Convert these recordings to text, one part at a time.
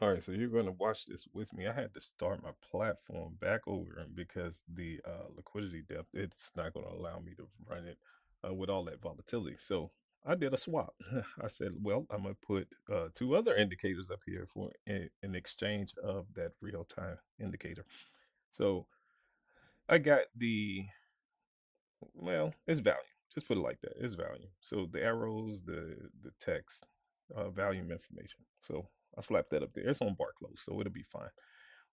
All right, so you're going to watch this with me. I had to start my platform back over because the liquidity depth, it's not going to allow me to run it with all that volatility. So I did a swap. I said, well, I'm going to put two other indicators up here for an exchange of that real time indicator. So I got well, it's value. Just put it like that. It's value. So the arrows, the text, volume information. So I slapped that up there. It's on bar close, so it'll be fine.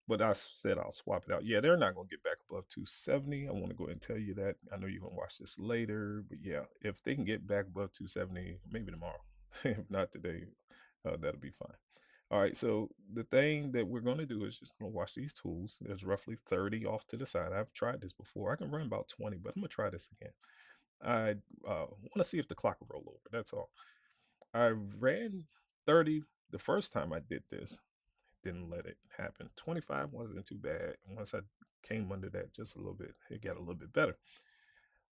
But said I'll swap it out. Yeah, they're not gonna get back above 270. I want to go ahead and tell you that. I know you're gonna watch this later, but yeah, if they can get back above 270, maybe tomorrow. If not today, that'll be fine. All right, so the thing that we're going to do is just going to watch these tools. There's roughly 30 off to the side. I've tried this before. I can run about 20, but I'm going to try this again. I want to see if the clock will roll over. That's all. I ran 30 the first time I did this. Didn't let it happen. 25 wasn't too bad. Once I came under that just a little bit, it got a little bit better.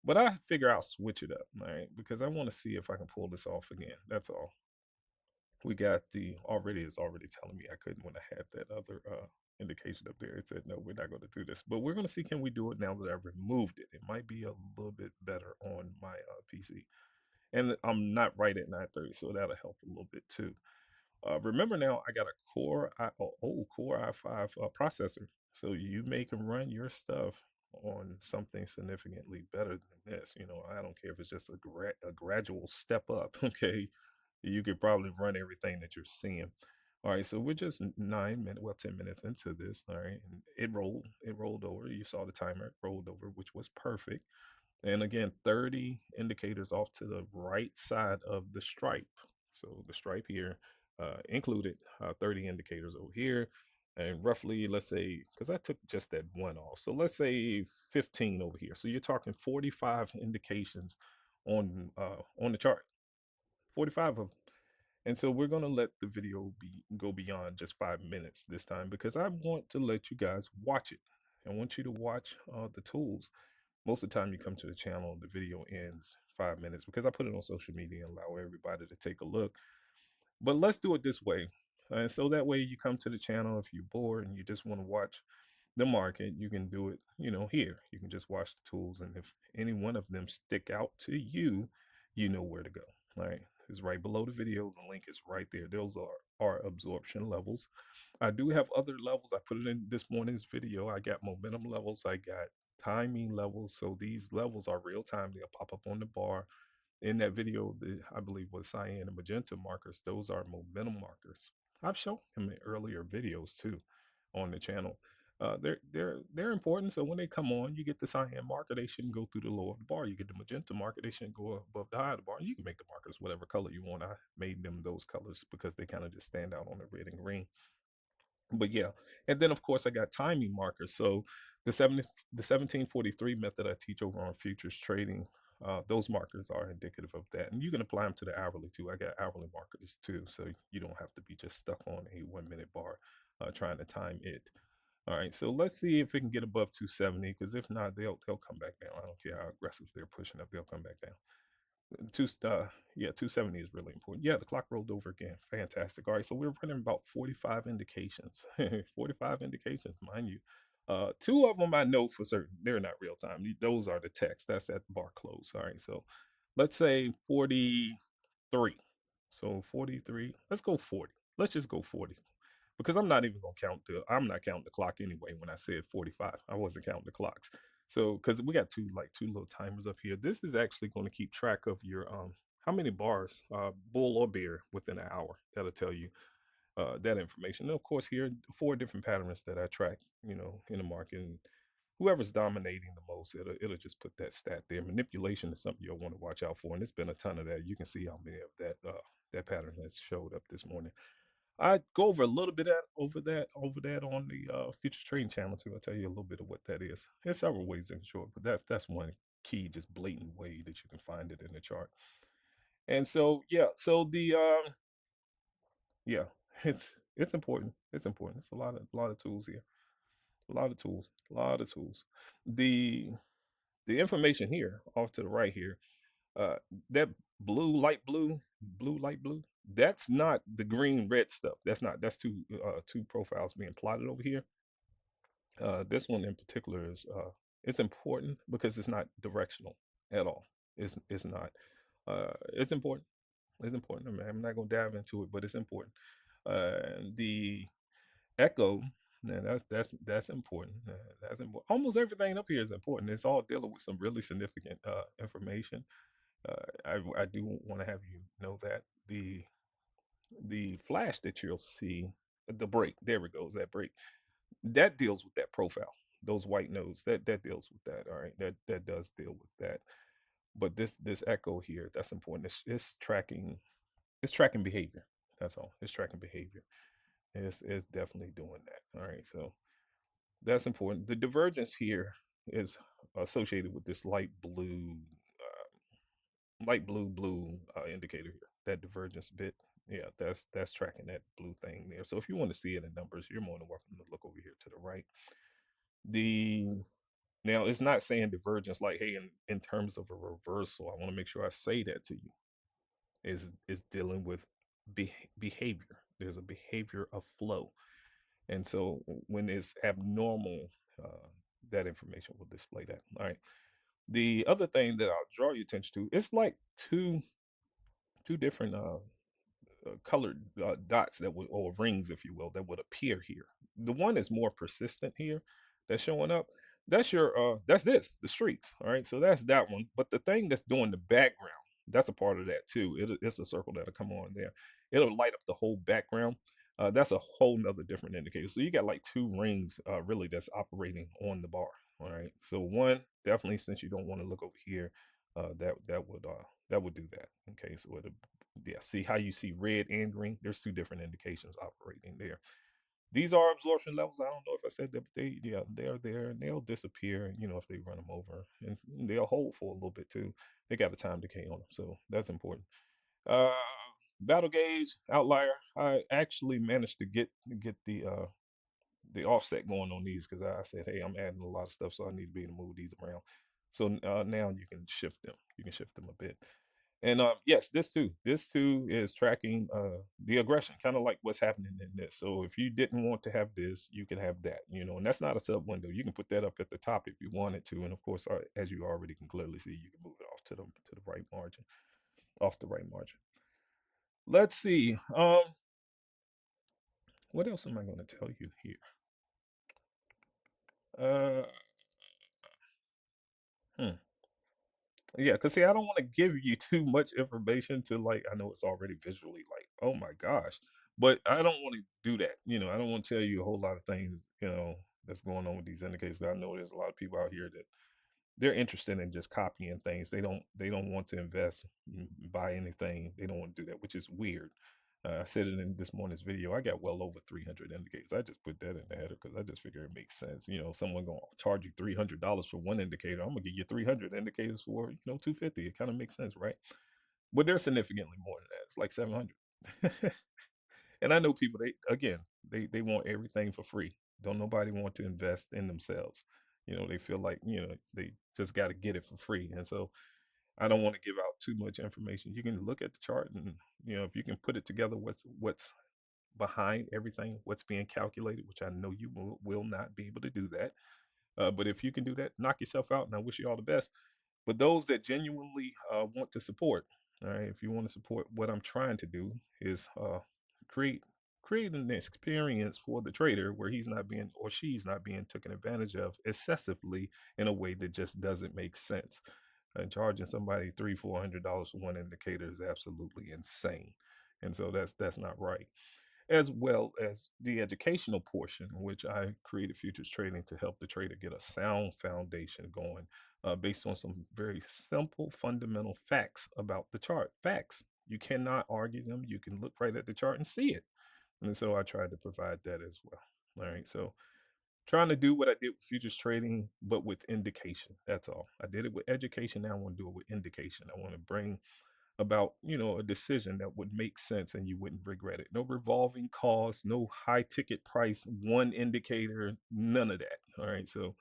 But I figure I'll switch it up, all right? Because I want to see if I can pull this off again. That's all. We got the already it's already telling me I couldn't when I had that other indication up there. It said no, we're not going to do this. But we're going to see can we do it now that I've removed it. It might be a little bit better on my PC. And I'm not right at 930, so that'll help a little bit too. Remember now, I got a Core i5 processor, so you make and run your stuff on something significantly better than this. You know, I don't care if it's just a gradual step up. Okay, you could probably run everything that you're seeing. All right, so we're just 9 minutes, well, 10 minutes into this. All right, and it rolled over. You saw the timer, it rolled over, which was perfect. And again, 30 indicators off to the right side of the stripe. So the stripe here included 30 indicators over here. And roughly, let's say, because I took just that one off. So let's say 15 over here. So you're talking 45 indications on the chart. 45 of them. And so we're going to let the video go beyond just 5 minutes this time because I want to let you guys watch it. I want you to watch the tools. Most of the time you come to the channel, the video ends 5 minutes because I put it on social media and allow everybody to take a look. But let's do it this way. And so that way you come to the channel if you're bored and you just want to watch the market, you can do it, here. You can just watch the tools. And if any one of them stick out to you, you know where to go. All right. It's right below the video. The link is right there. Those are our absorption levels. I do have other levels. I put it in this morning's video. I got momentum levels. I got timing levels. So these levels are real time. They'll pop up on the bar. In that video, I believe was cyan and magenta markers. Those are momentum markers. I've shown them in earlier videos too on the channel. They're important. So when they come on, you get the cyan marker. They shouldn't go through the low of the bar. You get the magenta marker. They shouldn't go above the high of the bar. You can make the markers whatever color you want. I made them those colors because they kind of just stand out on the red and green. But yeah, and then of course I got timing markers. So the 1743 method I teach over on futures trading, those markers are indicative of that. And you can apply them to the hourly too. I got hourly markers too. So you don't have to be just stuck on a 1 minute bar trying to time it. All right, so let's see if it can get above 270, because if not, they'll come back down. I don't care how aggressive they're pushing up, they'll come back down. Yeah, 270 is really important. Yeah, the clock rolled over again. Fantastic. All right, so we're running about 45 indications. 45 indications, mind you. Two of them I know for certain. They're not real time. Those are the text. That's at bar close. All right, so let's say 43. So 43. Let's go 40. Let's just go 40 because I'm not even gonna I'm not counting the clock anyway. When I said 45, I wasn't counting the clocks. So because we got two little timers up here, this is actually going to keep track of your how many bars, bull or bear, within an hour. That'll tell you that information. And of course, here 4 different patterns that I track, in the market. And whoever's dominating the most, it'll just put that stat there. Manipulation is something you'll want to watch out for, and there's been a ton of that. You can see how many of that pattern has showed up this morning. I go over a little bit over that on the Future Trading channel too. I'll tell you a little bit of what that is. There's several ways in short, but that's one key, just blatant way that you can find it in the chart. And so yeah, so the yeah, it's important. It's important. It's a lot of tools here. A lot of tools. A lot of tools. The the information here off to the right here, uh, that light blue, light blue. That's not the green, red stuff. That's not. That's two profiles being plotted over here. This one in particular is it's important because it's not directional at all. It's not. It's important. It's important. I mean, I'm not gonna dive into it, but it's important. The echo. Now that's important. That's important. Almost everything up here is important. It's all dealing with some really significant information. I do want to have you know that the flash that you'll see, the break. There it goes. That break that deals with that profile. Those white nodes that deals with that. All right, that does deal with that. But this echo here, that's important. It's tracking behavior. That's all. It's tracking behavior. It's definitely doing that. All right, so that's important. The divergence here is associated with this light blue indicator here. That divergence bit, yeah, that's tracking that blue thing there. So if you want to see it in numbers, you're more than welcome to look over here to the right. The Now it's not saying divergence like, hey, in terms of a reversal. I want to make sure I say that to you. Is dealing with behavior. There's a behavior of flow, and so when it's abnormal, uh, that information will display that. All right. The other thing that I'll draw your attention to, it's like two different colored dots that would, or rings, if you will, that would appear here. The one is more persistent here, that's showing up. That's the streaks. All right, so that's that one. But the thing that's doing the background, that's a part of that too. It's a circle that'll come on there. It'll light up the whole background. That's a whole nother different indicator. So you got like two rings really that's operating on the bar. All right. So one, definitely, since you don't want to look over here, that would do that. Okay. So it'll, yeah, see how you see red and green? There's two different indications operating there. These are absorption levels. I don't know if I said that, but they're there and they'll disappear, if they run them over. And they'll hold for a little bit too. They got a time decay on them. So that's important. Uh Battle gauge outlier. I actually managed to get the offset going on these because I said, hey, I'm adding a lot of stuff, so I need to be able to move these around. So now you can shift them. You can shift them a bit. And yes, this too is tracking the aggression, kind of like what's happening in this. So if you didn't want to have this, you can have that, and that's not a sub window. You can put that up at the top if you wanted to, and of course, as you already can clearly see, you can move it off to the right margin, off the right margin. Let's see. What else am I going to tell you here? Uh, hmm. Yeah, because see, I don't want to give you too much information to like, I know it's already visually like, oh my gosh, but I don't want to do that. I don't want to tell you a whole lot of things, that's going on with these indicators. I know there's a lot of people out here that they're interested in just copying things. They don't want to invest, buy anything. They don't want to do that, which is weird. I said it in this morning's video. I got well over 300 indicators. I just put that in the header because I just figure it makes sense. Someone gonna charge you $300 for one indicator. I'm gonna give you 300 indicators for 250. It kind of makes sense, right? But they're significantly more than that. It's like 700. And I know people. They want everything for free. Don't nobody want to invest in themselves. They feel like they just got to get it for free, and so I don't want to give out too much information. You can look at the chart, and if you can put it together, what's behind everything, what's being calculated, which I know you will not be able to do that. But if you can do that, knock yourself out, and I wish you all the best. But those that genuinely want to support, all right, if you want to support what I'm trying to do is create create an experience for the trader where he's not being or she's not being taken advantage of excessively in a way that just doesn't make sense. And charging somebody $300-400 for one indicator is absolutely insane, and so that's not right. As well as the educational portion, which I created futures trading to help the trader get a sound foundation going, based on some very simple fundamental facts about the chart. Facts. You cannot argue them. You can look right at the chart and see it. And so I tried to provide that as well. All right. So trying to do what I did with futures trading, but with indication. That's all. I did it with education. Now I want to do it with indication. I want to bring about a decision that would make sense and you wouldn't regret it. No revolving costs, no high ticket price, one indicator, none of that. All right. So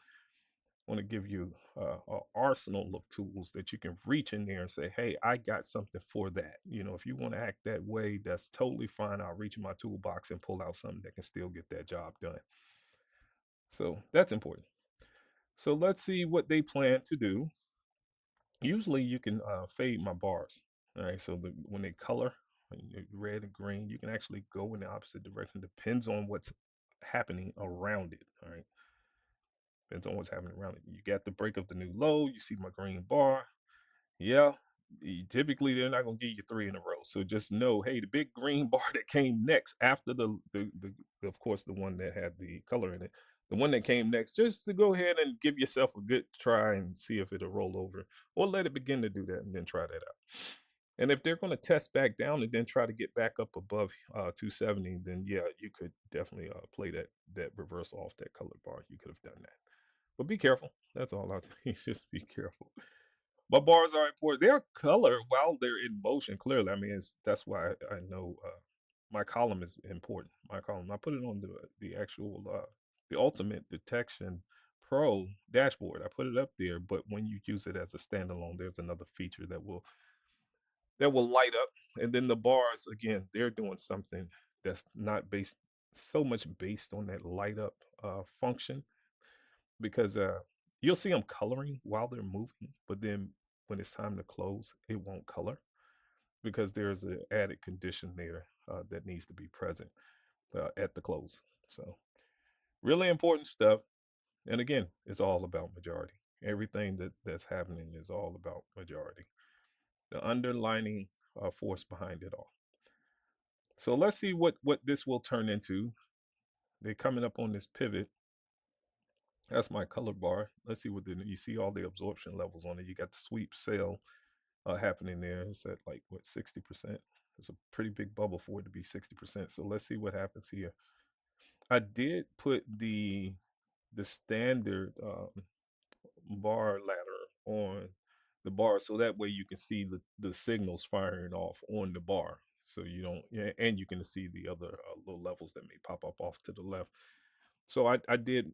want to give you an arsenal of tools that you can reach in there and say, hey, I got something for that. If you want to act that way, that's totally fine. I'll reach in my toolbox and pull out something that can still get that job done. So that's important. So let's see what they plan to do. Usually you can fade my bars. All right. So when they color, red and green, you can actually go in the opposite direction. Depends on what's happening around it. All right. Depends on what's happening around it. You got the break of the new low. You see my green bar. Yeah. Typically, they're not going to give you three in a row. So just know, hey, the big green bar that came next after of course, the one that had the color in it, the one that came next, just to go ahead and give yourself a good try and see if it'll roll over, or let it begin to do that and then try that out. And if they're going to test back down and then try to get back up above 270, then yeah, you could definitely play that reverse off that color bar. You could have done that. But be careful. That's all I'll tell you. Just be careful. My bars are important. They're color while they're in motion. Clearly, I mean, that's why I know my column is important. My column. I put it on the actual the Ultimate Detection Pro dashboard. I put it up there, but when you use it as a standalone, there's another feature that will light up, and then the bars again. They're doing something that's not based so much based on that light up function because you'll see them coloring while they're moving, but then when it's time to close, it won't color because there's an added condition there that needs to be present at the close. So, really important stuff. And again, it's all about majority. Everything that's happening is all about majority. The underlining force behind it all. So let's see what this will turn into. They're coming up on this pivot. That's my color bar. Let's see you see all the absorption levels on it. You got the sweep sale happening there. It's at like what 60%. It's a pretty big bubble for it to be 60%. So let's see what happens here. I did put the standard bar ladder on the bar so that way you can see the signals firing off on the bar. So you don't, yeah, and you can see the other little levels that may pop up off to the left. So I did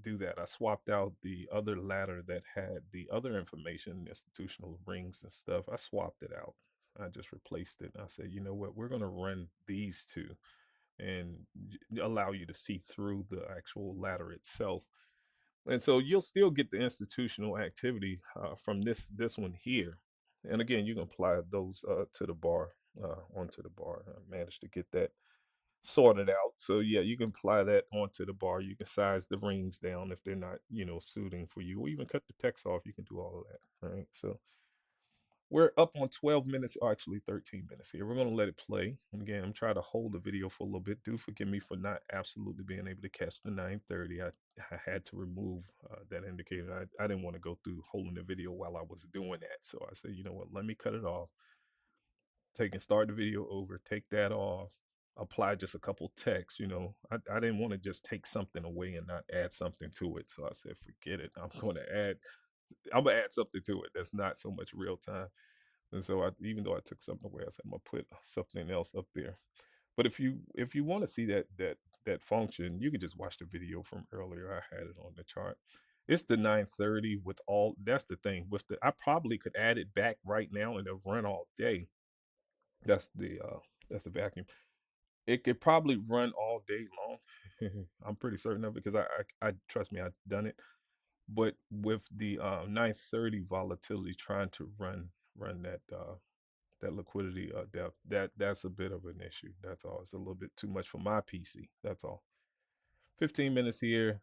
do that. I swapped out the other ladder that had the other information, institutional rings and stuff. I swapped it out. I just replaced it. I said, you know what, we're going to run these two and allow you to see through the actual ladder itself. And so you'll still get the institutional activity from this one here. And again, you can apply those to the bar, onto the bar. I managed to get that sorted out. So yeah, you can apply that onto the bar. You can size the rings down if they're not, suiting for you, or even cut the text off. You can do all of that. All right. So we're up on 12 minutes, or actually 13 minutes here. We're going to let it play. And again, I'm trying to hold the video for a little bit. Do forgive me for not absolutely being able to catch the 9:30. I had to remove that indicator. I didn't want to go through holding the video while I was doing that. So I said, you know what, let me cut it off. Take and start the video over, take that off, apply just a couple texts. I didn't want to just take something away and not add something to it. So I said, forget it. I'm gonna add something to it that's not so much real time. And so even though I took something away, I said I'm gonna put something else up there. But if you want to see that function, you can just watch the video from earlier. I had it on the chart. It's the 9:30 with all. That's the thing with the. I probably could add it back right now and it'll run all day. That's the vacuum. It could probably run all day long. I'm pretty certain of it because I trust me, I've done it. But with the 930 volatility, trying to run that liquidity depth, that's a bit of an issue. That's all. It's a little bit too much for my PC. That's all. 15 minutes here.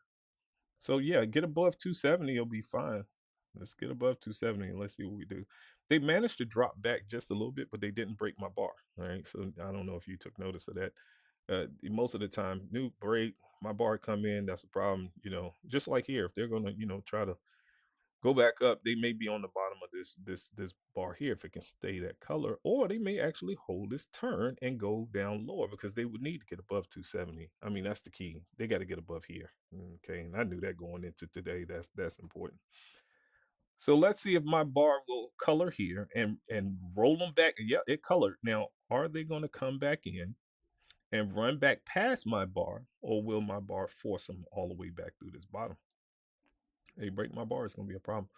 So yeah, get above 270, you'll be fine. Let's get above 270 and let's see what we do. They managed to drop back just a little bit, but they didn't break my bar. All right. So I don't know if you took notice of that. Most of the time, new break, my bar come in, that's a problem. Just like here, if they're gonna, try to go back up, they may be on the bottom of this bar here if it can stay that color, or they may actually hold this turn and go down lower because they would need to get above 270. I mean, that's the key. They got to get above here. Okay, and I knew that going into today. That's important. So let's see if my bar will color here and roll them back. Yeah, it colored. Now, are they going to come back in and run back past my bar, or will my bar force them all the way back through this bottom? Hey, break my bar, it's gonna be a problem.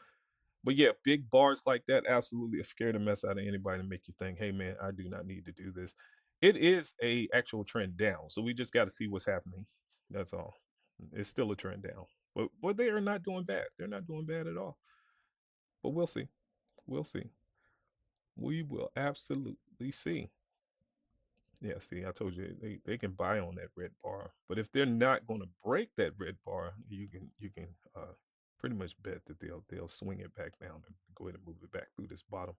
But yeah, big bars like that absolutely scare the mess out of anybody and make you think, hey man, I do not need to do this. It is a actual trend down. So we just got to see what's happening. That's all. It's still a trend down. But they are not doing bad. They're not doing bad at all. But we'll see. We'll see. We will absolutely see. Yeah, see, I told you they can buy on that red bar, but if they're not going to break that red bar, you can pretty much bet that they'll swing it back down and go ahead and move it back through this bottom.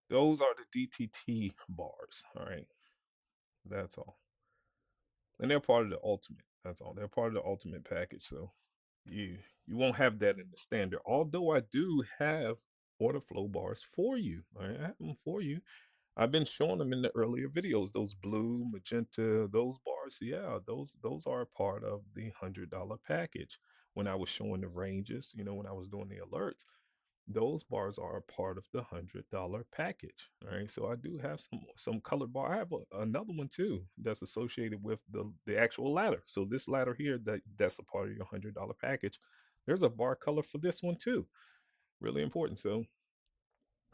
Those are the DTT bars. All right, that's all, and they're part of the ultimate. That's all. They're part of the ultimate package. So you won't have that in the standard. Although I do have order flow bars for you. All right, I have them for you. I've been showing them in the earlier videos. Those blue, magenta, those bars. Yeah, those are a part of the $100 package. When I was showing the ranges, when I was doing the alerts, those bars are a part of the $100 package. All right, so I do have some colored bar. I have another one too that's associated with the actual ladder. So this ladder here, that's a part of your $100 package. There's a bar color for this one too. Really important. So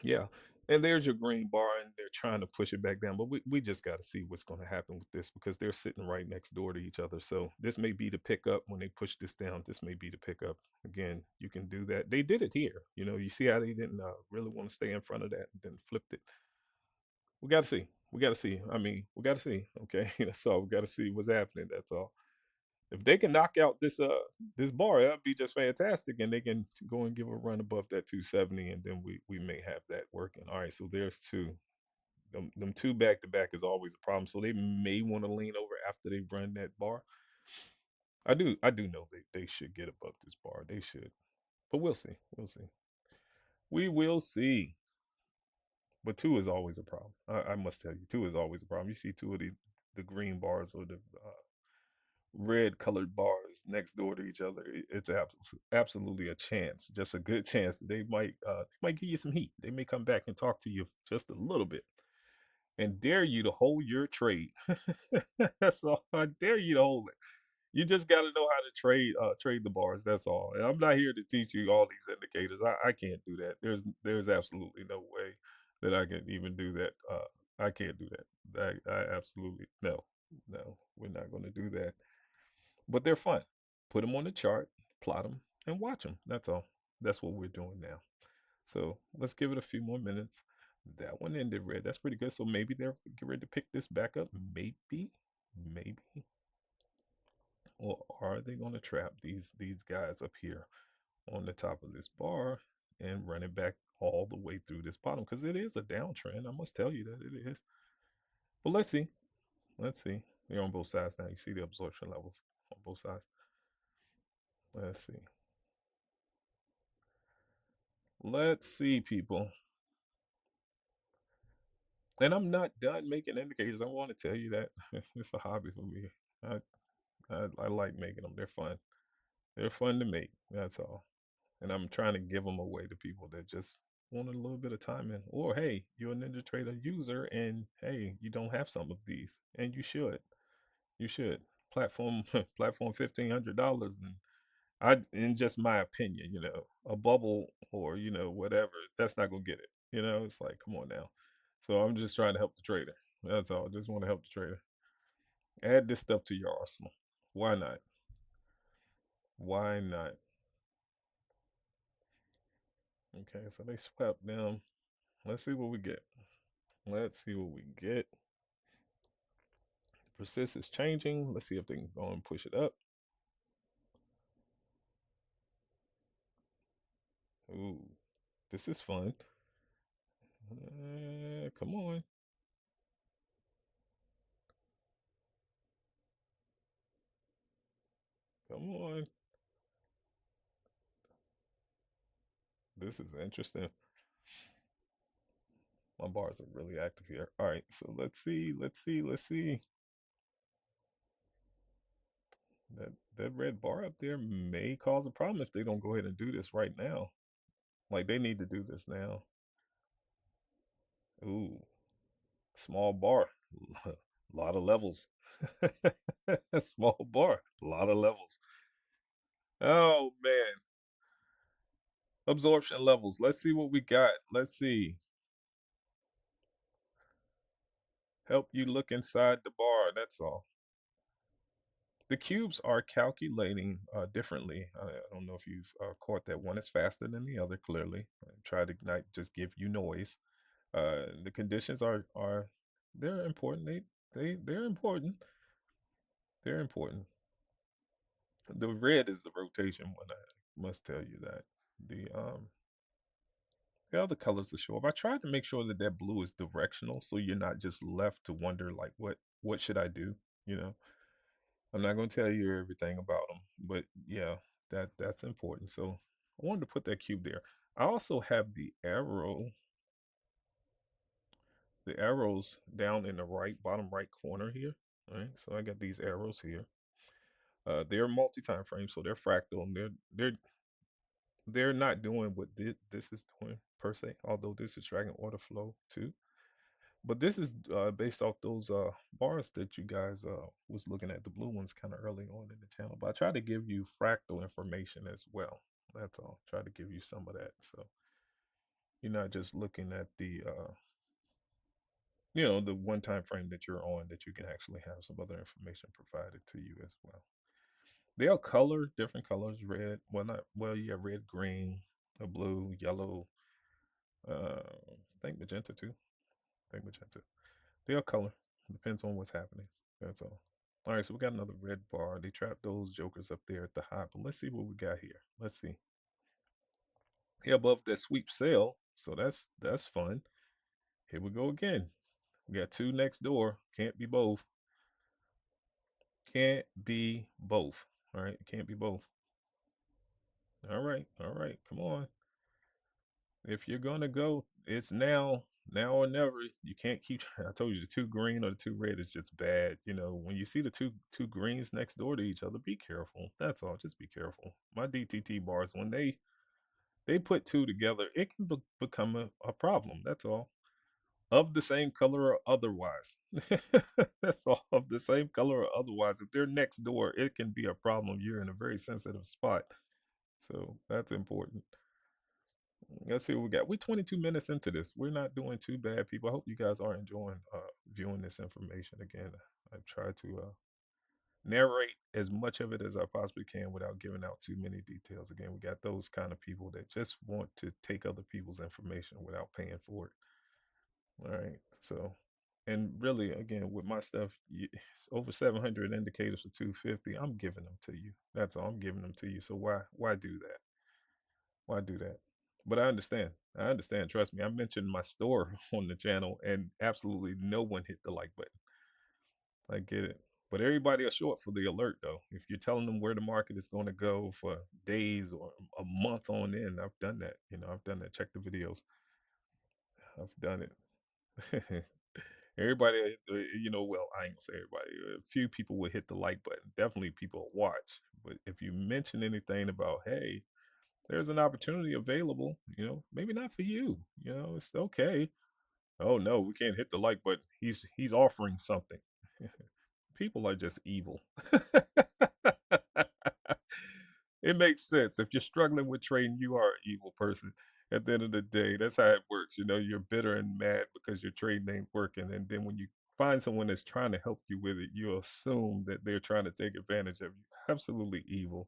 yeah. And there's your green bar, and they're trying to push it back down. But we just got to see what's going to happen with this because they're sitting right next door to each other. So this may be the pickup when they push this down. This may be the pickup. Again, you can do that. They did it here. You see how they didn't really want to stay in front of that and then flipped it. We got to see. We got to see. I mean, we got to see. Okay. That's all. We got to see what's happening. That's all. If they can knock out this bar, that'd be just fantastic, and they can go and give a run above that 270, and then we may have that working. All right, so there's two. Them two back to back is always a problem. So they may want to lean over after they run that bar. I do know they should get above this bar. They should, but we'll see. We'll see. We will see. But two is always a problem. I must tell you, two is always a problem. You see two of the green bars or the red colored bars next door to each other, it's absolutely a chance, just a good chance that they might give you some heat. They may come back and talk to you just a little bit and dare you to hold your trade. That's all. I dare you to hold it. You just got to know how to trade the bars. That's all. And I'm not here to teach you all these indicators. I can't do that. There's absolutely no way that I can even do that. I can't do that. I absolutely no. We're not going to do that, but they're fun. Put them on the chart, plot them, and watch them. That's all. That's what we're doing now. So let's give it a few more minutes. That one ended red. That's pretty good. So maybe they're getting ready to pick this back up. Maybe. Or are they going to trap these guys up here on the top of this bar and run it back all the way through this bottom? Because it is a downtrend. I must tell you that it is. But let's see. Let's see. They're on both sides now. You see the absorption levels on both sides. Let's see. Let's see, people. And I'm not done making indicators. I want to tell you that it's a hobby for me. I, I like making them. They're fun. They're fun to make. That's all. And I'm trying to give them away to people that just want a little bit of time in. Or hey, you're a Ninja Trader user, and hey, you don't have some of these, and you should. You should platform $1,500, and in just my opinion, a bubble or whatever, that's not gonna get it. It's like, come on now. So I'm just trying to help the trader. That's all. Just want to help the trader. Add this stuff to your arsenal. Why not? Why not? Okay, so they swept them. Let's see what we get. Let's see what we get. Persist is changing. Let's see if they can go and push it up. Ooh, this is fun. Come on. Come on. This is interesting. My bars are really active here. All right, so let's see. Let's see. That red bar up there may cause a problem if they don't go ahead and do this right now. Like they need to do this now. Ooh, small bar. A lot of levels. Small bar. A lot of levels. Oh man. Absorption levels. Let's see what we got. Let's see. Help you look inside the bar. That's all. The cubes are calculating differently. I don't know if you've caught that. One is faster than the other, clearly. Try to not just give you noise. The conditions are they're important. They're important. They're important. The red is the rotation one. I must tell you that. The other colors will show up. I tried to make sure that that blue is directional, so you're not just left to wonder like what should I do. You know, I'm not going to tell you everything about them, but yeah, that's important. So I wanted to put that cube there. I also have the arrows down in the right bottom right corner here. All right, so I got these arrows here. They're multi-time frames, so they're fractal, and they're not doing what this is doing per se. Although this is dragging order flow too. But this is based off those bars that you guys was looking at, the blue ones kind of early on in the channel. But I try to give you fractal information as well. That's all. Try to give you some of that. So you're not just looking at the one time frame that you're on, that you can actually have some other information provided to you as well. They'll color different colors, red. Well, not well, yeah, red, green, blue, yellow, I think magenta too. I think magenta. They'll color. Depends on what's happening. That's all. All right, so we got another red bar. They trapped those jokers up there at the high, but let's see what we got here. Let's see. Here above that sweep sale, so that's fun. Here we go again. We got two next door. Can't be both. Can't be both. All right, can't be both. All right. Come on. If you're gonna go, it's now or never. You can't keep. I told you the two green or the two red is just bad. You know, when you see the two greens next door to each other, be careful. That's all. Just be careful. My DTT bars, when they put two together, it can become a problem. That's all. Of the same color or otherwise. That's all. Of the same color or otherwise. If they're next door, it can be a problem. You're in a very sensitive spot. So that's important. Let's see what we got. We're 22 minutes into this. We're not doing too bad, people. I hope you guys are enjoying viewing this information. Again, I try to narrate as much of it as I possibly can without giving out too many details. Again, we got those kind of people that just want to take other people's information without paying for it. All right. So, and really, again, with my stuff, it's over 700 indicators for 250. I'm giving them to you. That's all. I'm giving them to you. So why do that? Why do that? But I understand. I understand. Trust me. I mentioned my store on the channel, and absolutely no one hit the like button. I get it. But everybody are short for the alert, though. If you're telling them where the market is going to go for days or a month on end, I've done that. I've done that. Check the videos. I've done it. Everybody, well, I ain't gonna say everybody. A few people will hit the like button. Definitely people will watch. But if you mention anything about, hey, there's an opportunity available, maybe not for you, it's okay. Oh no, we can't hit the like button. He's offering something. People are just evil. It makes sense. If you're struggling with trading, you are an evil person. At the end of the day, that's how it works. You're bitter and mad because your trade ain't working. And then when you find someone that's trying to help you with it, you assume that they're trying to take advantage of you. Absolutely evil.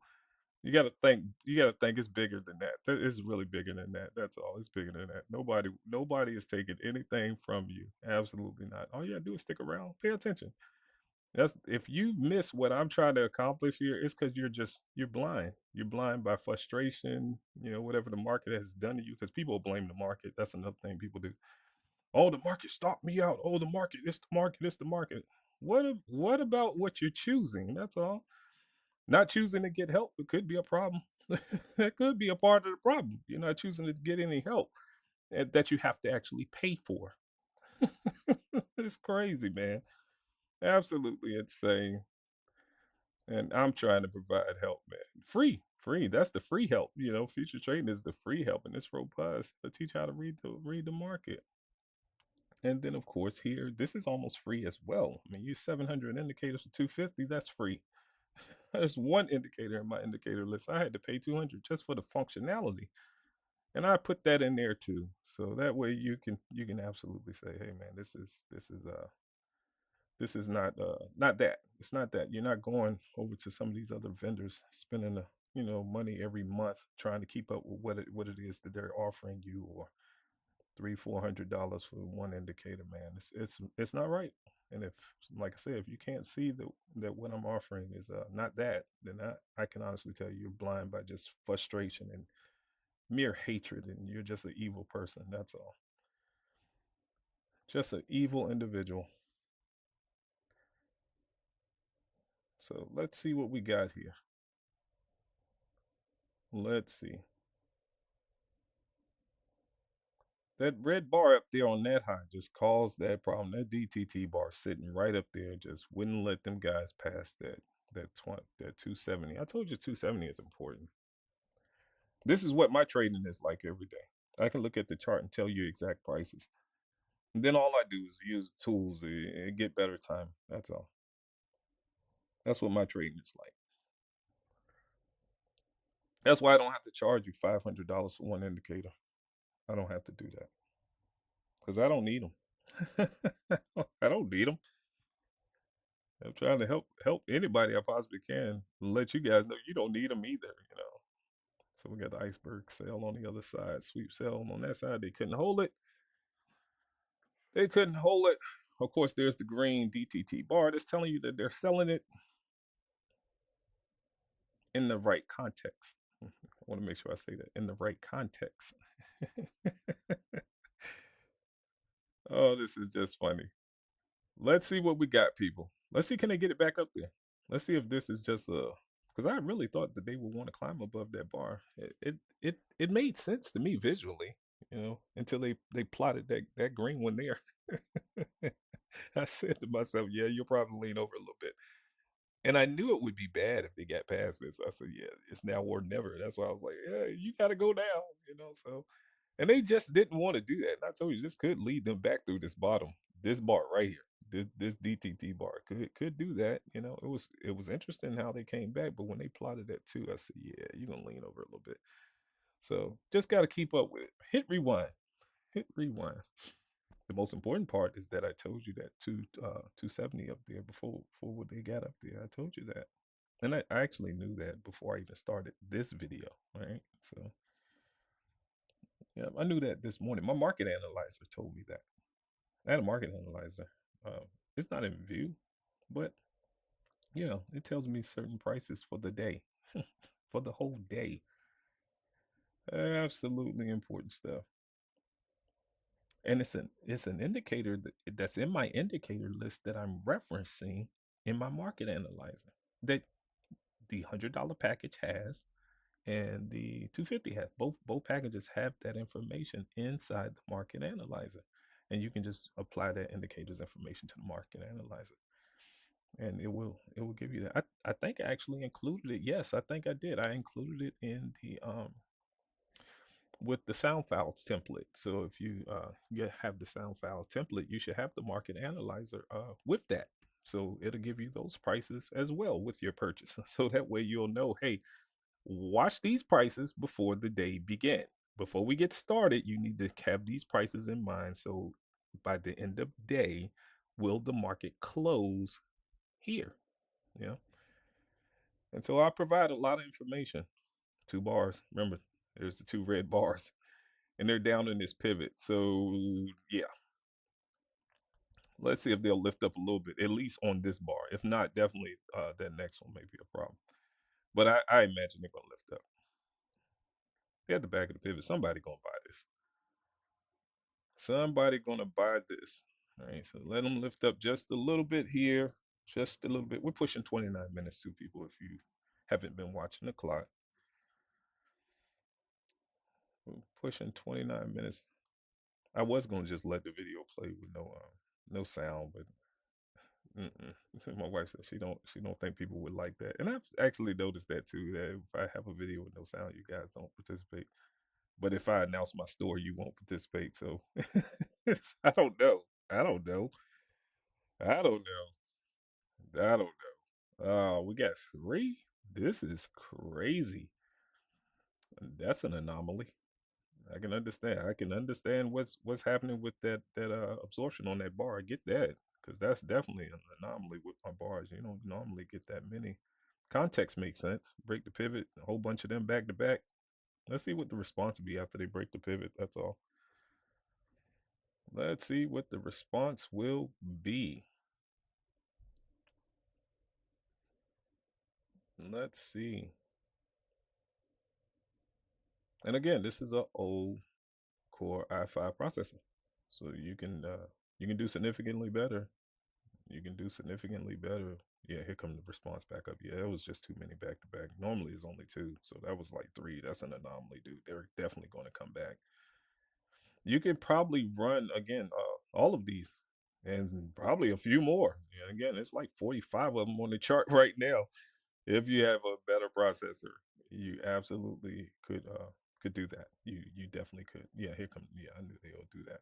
You gotta think it's bigger than that. It's really bigger than that. That's all. It's bigger than that. Nobody is taking anything from you. Absolutely not. All you gotta do is stick around. Pay attention. That's if you miss what I'm trying to accomplish here, it's because you're blind. You're blind by frustration, whatever the market has done to you, because people blame the market. That's another thing people do. Oh, the market stopped me out. Oh, the market, it's the market, it's the market. What about what you're choosing? That's all. Not choosing to get help, it could be a problem. That could be a part of the problem. You're not choosing to get any help that you have to actually pay for. It's crazy, man. Absolutely insane. And I'm trying to provide help, man. Free, free. That's the free help. Future trading is the free help, and it's robust. To teach how to read the market. And then, of course, here this is almost free as well. I mean, use 700 indicators for 250. That's free. There's one indicator in my indicator list. I had to pay 200 just for the functionality. And I put that in there too. So that way you can absolutely say, "Hey man, this is not that. It's not that. You're not going over to some of these other vendors spending the, money every month trying to keep up with what it is that they're offering you, or $300-400 for one indicator, man. It's not right. And if, like I said, if you can't see that what I'm offering is not that, then I can honestly tell you you're blind by just frustration and mere hatred, and you're just an evil person. That's all. Just an evil individual. So let's see what we got here. Let's see. That red bar up there on that high just caused that problem. That DTT bar sitting right up there just wouldn't let them guys pass that 270. I told you 270 is important. This is what my trading is like every day. I can look at the chart and tell you exact prices. And then all I do is use tools and get better time. That's all. That's what my trading is like. That's why I don't have to charge you $500 for one indicator. I don't have to do that because I don't need them. I don't need them. I'm trying to help anybody I possibly can. Let you guys know you don't need them either. So we got the iceberg sale on the other side, sweep sale on that side. They couldn't hold it. They couldn't hold it. Of course, there's the green DTT bar that's telling you that they're selling it in the right context. I want to make sure I say that in the right context. Oh, this is just funny. Let's see what we got, people. Let's see, can they get it back up there? Let's see if this is just a, because I really thought that they would want to climb above that bar. It made sense to me visually, until they plotted that green one there. I said to myself, yeah, you'll probably lean over a little bit. And I knew it would be bad if they got past this. I said, yeah, it's now or never. That's why I was like, yeah, you got to go down. So, and they just didn't want to do that. And I told you, this could lead them back through this bar right here. This DTT bar could do that. It was interesting how they came back, but when they plotted that too, I said, yeah, you're gonna lean over a little bit. So just got to keep up with it. Hit rewind. Hit rewind. The most important part is that I told you that 270 up there before what they got up there. I told you that, and I actually knew that before I even started this video. Right, so yeah, I knew that this morning. My market analyzer told me that. I had a market analyzer. It's not in view, but yeah, it tells me certain prices for the day, for the whole day. Absolutely important stuff. And it's an indicator that's in my indicator list that I'm referencing in my market analyzer that the $100 package has and the 250 has. Both packages have that information inside the market analyzer, and you can just apply that indicator's information to the market analyzer, and it will give you that. I think I actually included it. Yes, I think I did. I included it in the with the sound files template. So if you have the sound file template, you should have the market analyzer with that. So it'll give you those prices as well with your purchase. So that way you'll know, hey, watch these prices before the day begin. Before we get started, you need to have these prices in mind. So by the end of the day, will the market close here? Yeah. And so I provide a lot of information. 2 bars. Remember, there's the 2 red bars, and they're down in this pivot. So yeah, let's see if they'll lift up a little bit, at least on this bar. If not, definitely that next one may be a problem. But I imagine they're gonna lift up. They're at the back of the pivot. Somebody gonna buy this. Somebody gonna buy this. All right, so let them lift up just a little bit here, just a little bit. We're pushing 29 minutes to people. If you haven't been watching the clock, we're pushing 29 minutes. I was gonna just let the video play with no sound, but my wife said she don't think people would like that, and I've actually noticed that too. That if I have a video with no sound, you guys don't participate. But if I announce my store, you won't participate. So I don't know. I don't know. I don't know. I don't know. We got 3? This is crazy. That's an anomaly. I can understand what's happening with that absorption on that bar. I get that because that's definitely an anomaly with my bars. You don't normally get that many. Context makes sense. Break the pivot, a whole bunch of them back to back. Let's see what the response will be after they break the pivot. That's all. Let's see what the response will be. Let's see. And again, this is a old Core i5 processor, so you can do significantly better. You can do significantly better. Yeah, here come the response back up. Yeah, it was just too many back to back. Normally it's only two, so that was like three. That's an anomaly, dude. They're definitely going to come back. You could probably run again all of these, and probably a few more. And again, it's like 45 of them on the chart right now. If you have a better processor, you absolutely could do that. You definitely could. Yeah, here come. Yeah, I knew they would do that.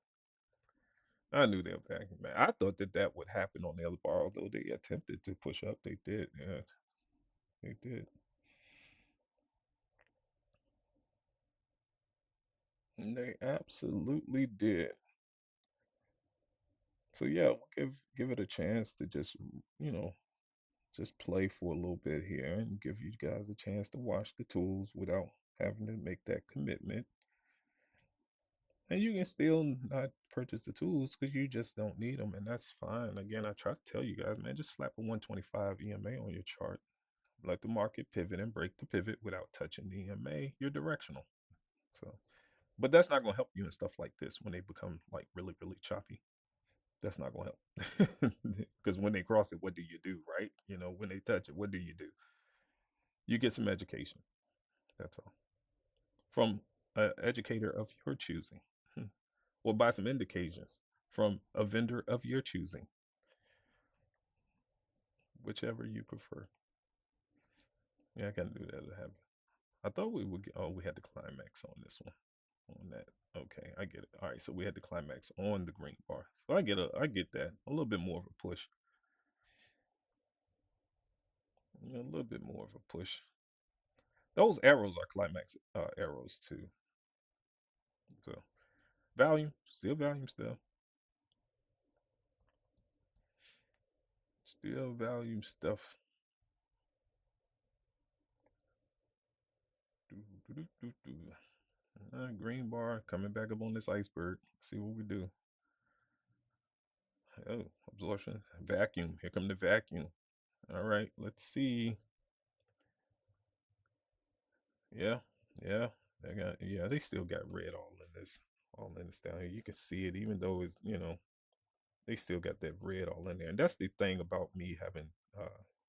I knew they were back, man. I thought that that would happen on the other bar, although they attempted to push up. They did. Yeah, they did. And they absolutely did. So yeah, we'll give it a chance to just just play for a little bit here and give you guys a chance to watch the tools without having to make that commitment. And you can still not purchase the tools because you just don't need them, and that's fine. Again, I try to tell you guys, man, just slap a 125 EMA on your chart. Let the market pivot and break the pivot without touching the EMA. You're directional. So, but that's not going to help you in stuff like this when they become like really, really choppy. That's not going to help because when they cross it, what do you do, right? When they touch it, what do you do? You get some education. That's all from an educator of your choosing, or buy some indications from a vendor of your choosing, whichever you prefer. Yeah, I can do that. To have. I thought we would get. Oh, we had the climax on this one. On that. Okay, I get it. All right, so we had the climax on the green bar. So I get that. A little bit more of a push. A little bit more of a push. Those arrows are climax arrows too. So volume still. Still volume stuff. Do, do, do, do, do. Green bar coming back up on this iceberg. See what we do. Oh, absorption. Vacuum. Here come the vacuum. All right, let's see. Yeah, yeah. They still got red all in this down here. You can see it, even though they still got that red all in there. And that's the thing about me having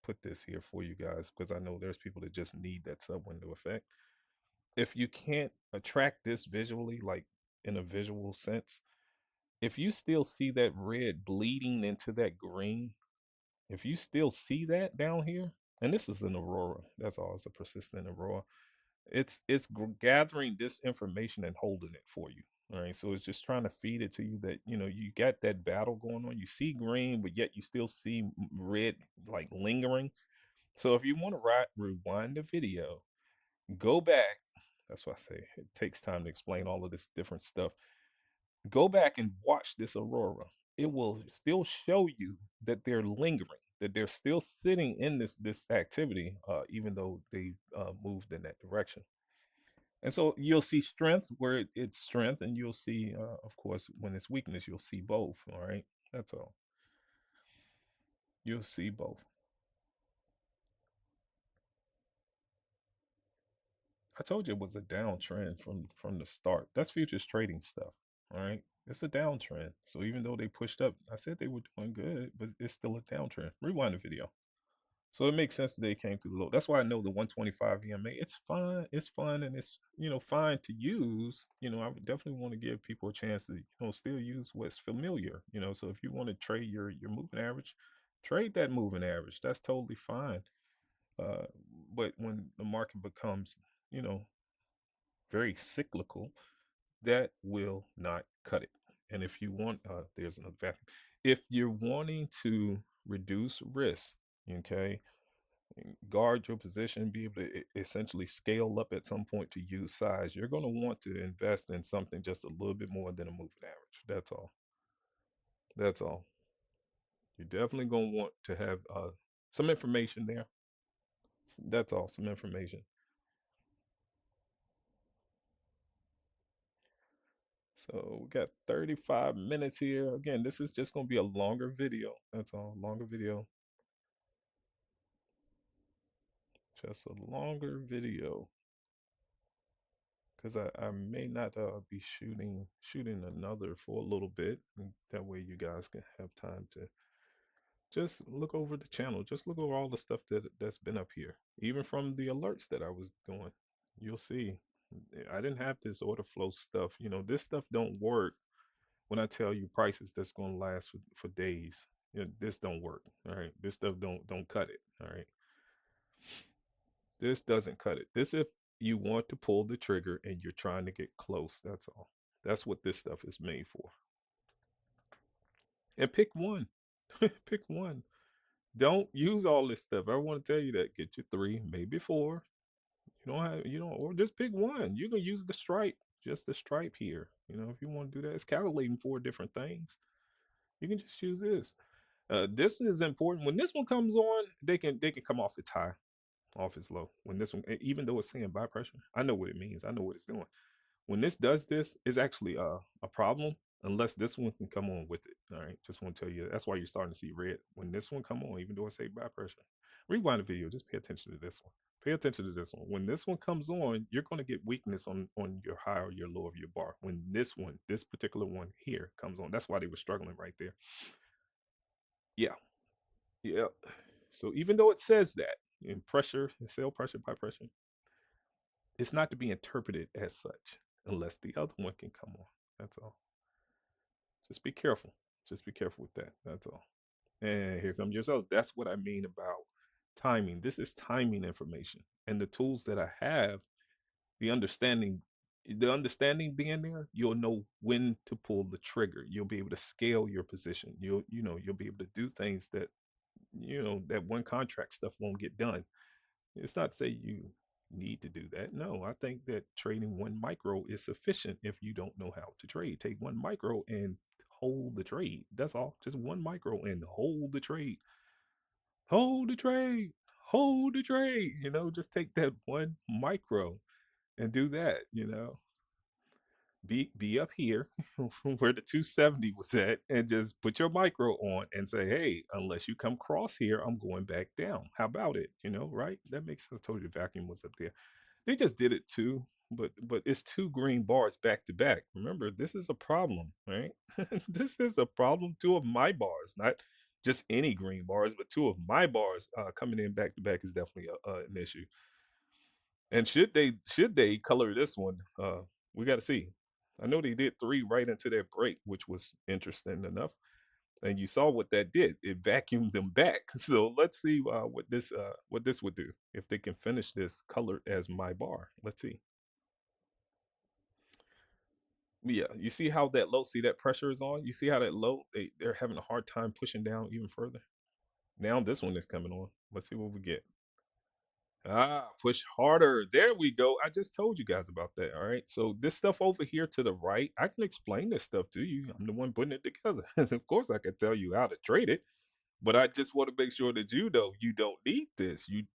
put this here for you guys, because I know there's people that just need that sub window effect. If you can't attract this visually, like in a visual sense, if you still see that red bleeding into that green, if you still see that down here, and this is an aurora, that's all. It's a persistent aurora. It's gathering this information and holding it for you. All right, so it's just trying to feed it to you that you got that battle going on. You see green, but yet you still see red like lingering. So if you want to rewind the video, go back. That's why I say it takes time to explain all of this different stuff. Go back and watch this aurora. It will still show you that they're lingering, that they're still sitting in this activity, even though they moved in that direction. And so you'll see strength where it's strength, and you'll see, of course, when it's weakness, you'll see both. All right, that's all. You'll see both. I told you it was a downtrend from the start. That's futures trading stuff. All right, it's a downtrend. So even though they pushed up, I said they were doing good, but it's still a downtrend. Rewind the video. So it makes sense that they came through the low. That's why I know the 125 EMA. It's fun. It's fun, and it's fine to use. I would definitely want to give people a chance to still use what's familiar. So if you want to trade your moving average, trade that moving average. That's totally fine. Uh, but when the market becomes you know very cyclical, that will not cut it. And if you want, there's another vacuum. If you're wanting to reduce risk, okay, guard your position, be able to essentially scale up at some point to use size, you're going to want to invest in something just a little bit more than a moving average. That's all. That's all. You're definitely going to want to have some information there. That's all. Some information. So we got 35 minutes here. Again, this is just going to be a longer video. That's all. Longer video. Just a longer video. Because I may not be shooting another for a little bit. And that way you guys can have time to just look over the channel. Just look over all the stuff that's been up here. Even from the alerts that I was doing. You'll see. I didn't have this order flow stuff. You know, this stuff don't work when I tell you prices that's going to last for days. You know, this don't work. All right. This stuff don't cut it. All right. This doesn't cut it. This if you want to pull the trigger and you're trying to get close. That's all. That's what this stuff is made for. And pick one. Pick one. Don't use all this stuff. I want to tell you that. Get your three, maybe four. Or just pick one. You can use the stripe, just the stripe here. You know, if you want to do that, it's calculating four different things. You can just use this. This is important. When this one comes on, they can come off its high, off its low. When this one, even though it's saying buy pressure, I know what it means. I know what it's doing. When this does this, it's actually a problem unless this one can come on with it. All right, just want to tell you that's why you're starting to see red. When this one come on, even though it say buy pressure, rewind the video. Just pay attention to this one. Pay attention to this one. When this one comes on, you're going to get weakness on your high or your low of your bar. When this particular one here comes on, that's why they were struggling right there. Yeah, yeah. So even though it says that in pressure, sell pressure, buy pressure, it's not to be interpreted as such unless the other one can come on. That's all. Just be careful. Just be careful with that. That's all. And here comes yourself. That's what I mean about timing. This is timing information. And the tools that I have, the understanding, the understanding being there, you'll know when to pull the trigger. You'll be able to scale your position. You'll be able to do things that, that one contract stuff won't get done. It's not to say you need to do that. No, I think that trading one micro is sufficient if you don't know how to trade. Take one micro and hold the trade. That's all. Just one micro and hold the trade. Hold the trade. Hold the trade. Just take that one micro and do that. Be up here where the 270 was at and just put your micro on and say, hey, unless you come cross here, I'm going back down. How about it? Right? That makes sense. I told you the vacuum was up there. They just did it too, but it's two green bars back to back. Remember, this is a problem, right? This is a problem. Two of my bars, not just any green bars, but two of my bars coming in back to back is definitely an issue. And should they color this one? We got to see. I know they did three right into their break, which was interesting enough. And you saw what that did. It vacuumed them back. So let's see what this would do if they can finish this colored as my bar. Let's see. Yeah, you see how that low, see that pressure is on? You see how that low, they're having a hard time pushing down even further. Now this one is coming on. Let's see what we get. Push harder. There we go. I just told you guys about that. All right. So this stuff over here to the right, I can explain this stuff to you. I'm the one putting it together. Of course, I can tell you how to trade it, but I just want to make sure that you know you don't need this. You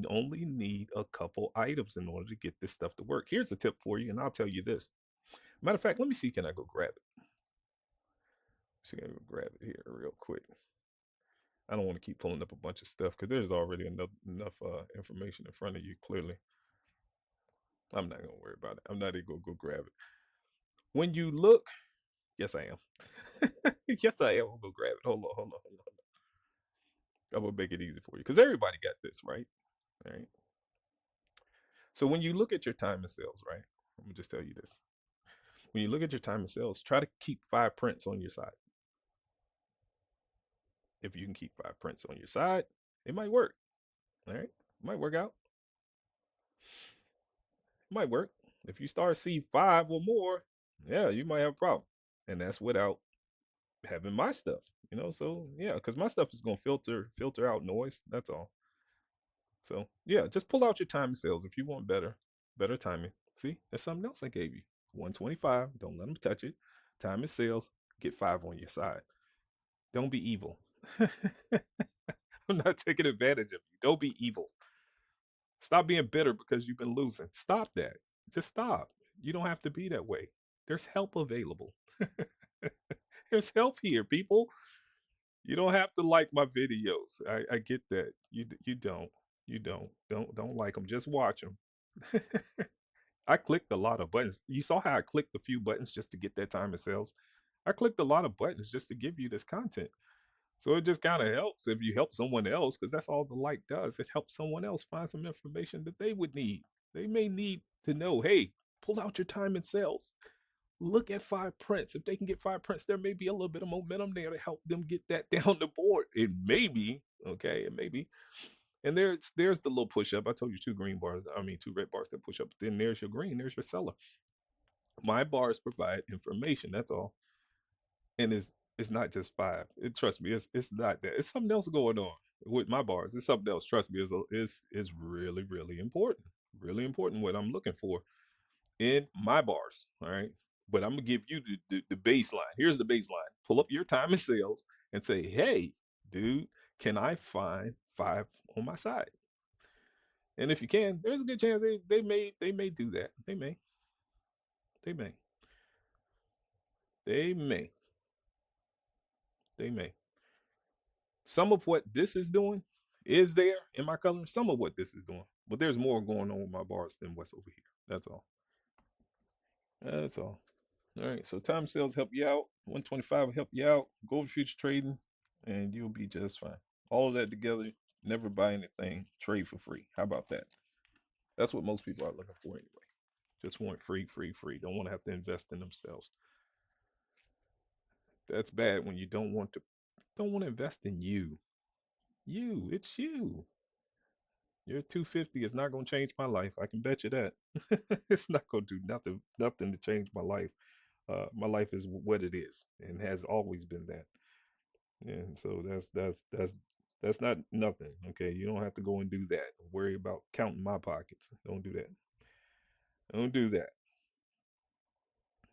only need a couple items in order to get this stuff to work. Here's a tip for you, and I'll tell you this. Matter of fact, let me see. Can I go grab it? See, I go grab it here real quick. I don't want to keep pulling up a bunch of stuff because there's already enough information in front of you. Clearly, I'm not gonna worry about it. I'm not even gonna go grab it. When you look, yes, I am. Yes, I am. I'm gonna grab it. Hold on. I'm gonna make it easy for you because everybody got this, right? All right. So when you look at your time and sales, right? I'm gonna just tell you this. When you look at your time and sales, try to keep 5 prints on your side. If you can keep 5 prints on your side, it might work. All right. It might work out. It might work. If you start C5 or more, yeah, you might have a problem. And that's without having my stuff, so yeah, because my stuff is gonna filter out noise. That's all. So yeah, just pull out your time sales if you want better timing. See, there's something else I gave you. 125. Don't let them touch it. Time is sales. Get 5 on your side. Don't be evil. I'm not taking advantage of you. Don't be evil. Stop being bitter because you've been losing. Stop that. Just stop. You don't have to be that way. There's help available. There's help here, people. You don't have to like my videos. I get that. You don't. You don't like them. Just watch them. I clicked a lot of buttons. You saw how I clicked a few buttons just to get that time of sales. I clicked a lot of buttons just to give you this content. So it just kind of helps if you help someone else, because that's all the like does. It helps someone else find some information that they would need. They may need to know, hey, pull out your time in sales. Look at 5 prints. If they can get 5 prints, there may be a little bit of momentum there to help them get that down the board. It may be, okay, it may be. And there's the little push up. I told you 2 red bars that push up. Then there's your green, there's your seller. My bars provide information. That's all. And it's not just 5. Trust me, it's not that. It's something else going on with my bars. It's something else. Trust me, is really really important. Really important what I'm looking for in my bars. All right, but I'm gonna give you the baseline. Here's the baseline. Pull up your time and sales and say, hey, dude, can I find 5 on my side? And if you can, there's a good chance they may do that. They may they may they may. Some of what this is doing is there in my color. Some of what this is doing, but there's more going on with my bars than what's over here. That's all. That's all. All right. So time sales help you out. 125 will help you out. Go over future trading, and you'll be just fine. All of that together. Never buy anything. Trade for free. How about that? That's what most people are looking for anyway. Just want free, free, free. Don't want to have to invest in themselves. That's bad when you don't want to invest in you. It's you. Your 250 is not going to change my life. I can bet you that. It's not going to do nothing to change my life. My life is what it is and has always been that. And so that's not nothing. Okay, you don't have to go and do that. Worry about counting my pockets. Don't do that. Don't do that.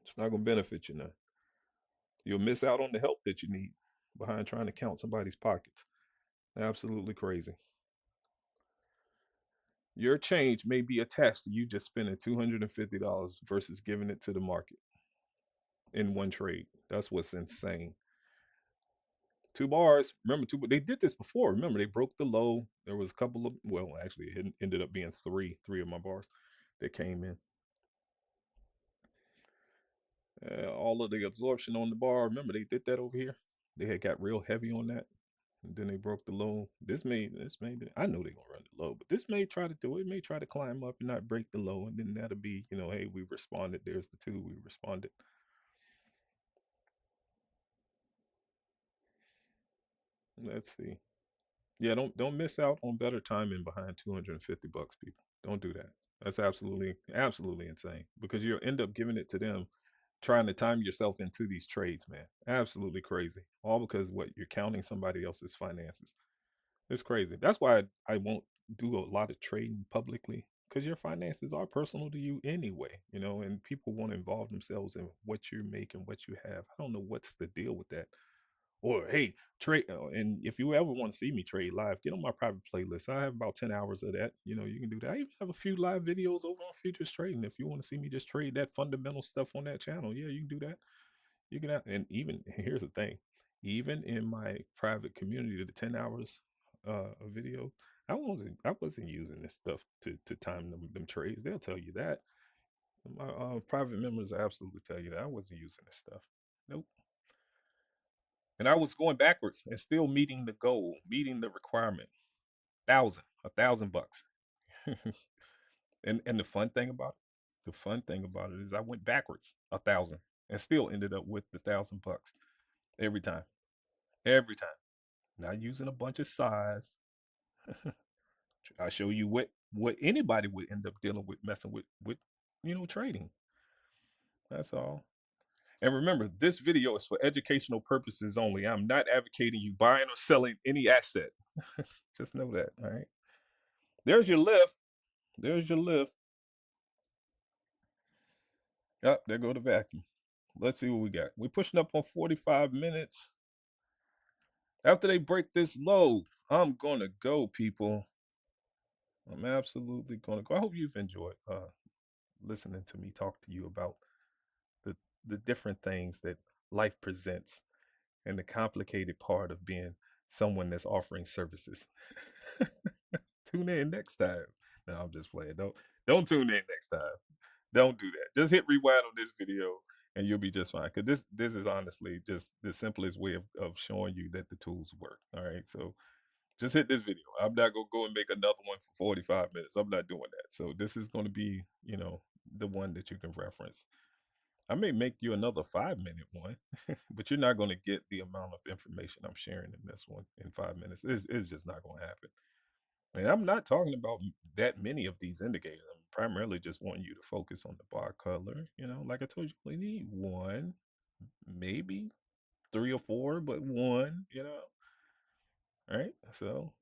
It's not going to benefit you none. You'll miss out on the help that you need behind trying to count somebody's pockets. Absolutely crazy. Your change may be attached to you just spending $250 versus giving it to the market in one trade. That's what's insane. 2 bars. Remember, they did this before. Remember, they broke the low. There was a couple of, well, actually, it ended up being three of my bars that came in. All of the absorption on the bar. Remember, they did that over here. They had got real heavy on that. And then they broke the low. This may, I know they're gonna run the low, but this may try to do it. It may try to climb up and not break the low, and then that'll be, hey, we responded. There's the 2. We responded. Let's see. Yeah, don't miss out on better timing behind $250, people. Don't do that. That's absolutely insane because you'll end up giving it to them, trying to time yourself into these trades, man. Absolutely crazy. All because what you're counting somebody else's finances. It's crazy. That's why I won't do a lot of trading publicly because your finances are personal to you anyway, and people want to involve themselves in what you make and what you have. I don't know what's the deal with that. Or hey, trade. And if you ever want to see me trade live, get on my private playlist. I have about 10 hours of that. You can do that. I even have a few live videos over on Futures Trading. If you want to see me just trade that fundamental stuff on that channel, yeah, you can do that. You can, and even here's the thing, even in my private community, the 10 hours of video, I wasn't using this stuff to time them trades. They'll tell you that. My private members absolutely tell you that I wasn't using this stuff. Nope. And I was going backwards and still meeting the goal, meeting the requirement. $1,000 and the fun thing about it is I went backwards 1,000 and still ended up with the $1,000 every time. Every time. Not using a bunch of size. I show you what anybody would end up dealing with, messing with trading. That's all. And remember, this video is for educational purposes only. I'm not advocating you buying or selling any asset. Just know that, all right? There's your lift. There's your lift. Yep, there go the vacuum. Let's see what we got. We're pushing up on 45 minutes. After they break this low, I'm gonna go, people. I'm absolutely gonna go. I hope you've enjoyed listening to me talk to you about the the different things that life presents and the complicated part of being someone that's offering services. Tune in next time. No, I'm just playing. Don't tune in next time. Don't do that. Just hit rewind on this video and you'll be just fine. Cause this is honestly just the simplest way of showing you that the tools work. All right. So just hit this video. I'm not gonna go and make another one for 45 minutes. I'm not doing that. So this is gonna be, the one that you can reference. I may make you another 5 minute one, but you're not gonna get the amount of information I'm sharing in this one in 5 minutes. It's just not gonna happen. And I'm not talking about that many of these indicators. I'm primarily just wanting you to focus on the bar color. Like I told you, we need one, maybe three or four, but one. All right. So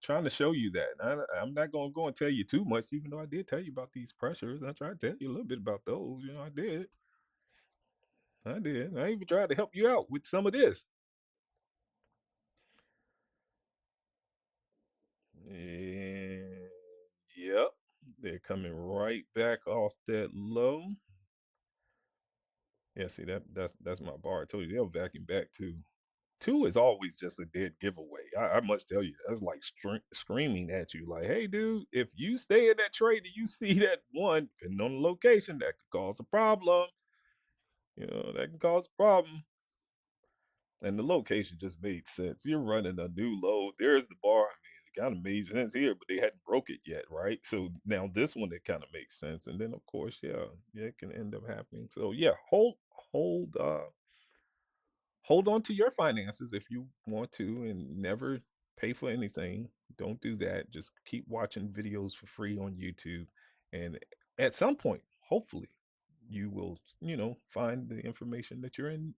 trying to show you that. I'm not going to go and tell you too much, even though I did tell you about these pressures. I tried to tell you a little bit about those. I did. I did. I even tried to help you out with some of this. And yep, they're coming right back off that low. Yeah, see that's my bar. I told you they'll vacuum back too. Two is always just a dead giveaway. I must tell you, that's like screaming at you, like, "Hey, dude, if you stay in that trade and you see that one, depending on the location, that could cause a problem. That can cause a problem." And the location just made sense. You're running a new load. There's the bar. I mean, it kind of made sense here, but they hadn't broke it yet, right? So now this one, it kind of makes sense. And then of course, yeah, it can end up happening. So yeah, hold hold on to your finances if you want to and never pay for anything. Don't do that. Just keep watching videos for free on YouTube. And at some point, hopefully, you will, find the information that you're in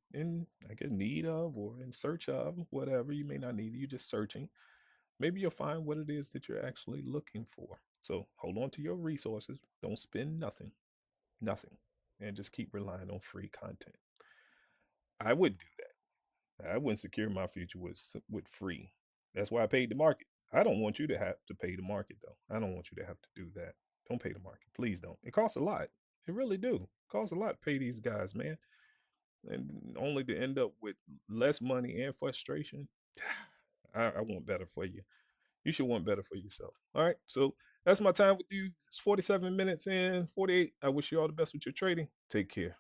I guess need of or in search of, whatever. You may not need it, you're just searching. Maybe you'll find what it is that you're actually looking for. So hold on to your resources. Don't spend nothing. Nothing. And just keep relying on free content. I would do that. I wouldn't secure my future with free. That's why I paid the market. I don't want you to have to pay the market though. I don't want you to have to do that. Don't pay the market. Please don't. It costs a lot. It really do. It costs a lot to pay these guys, man. And only to end up with less money and frustration. I want better for you. You should want better for yourself. All right. So that's my time with you. It's 47 minutes in, 48. I wish you all the best with your trading. Take care.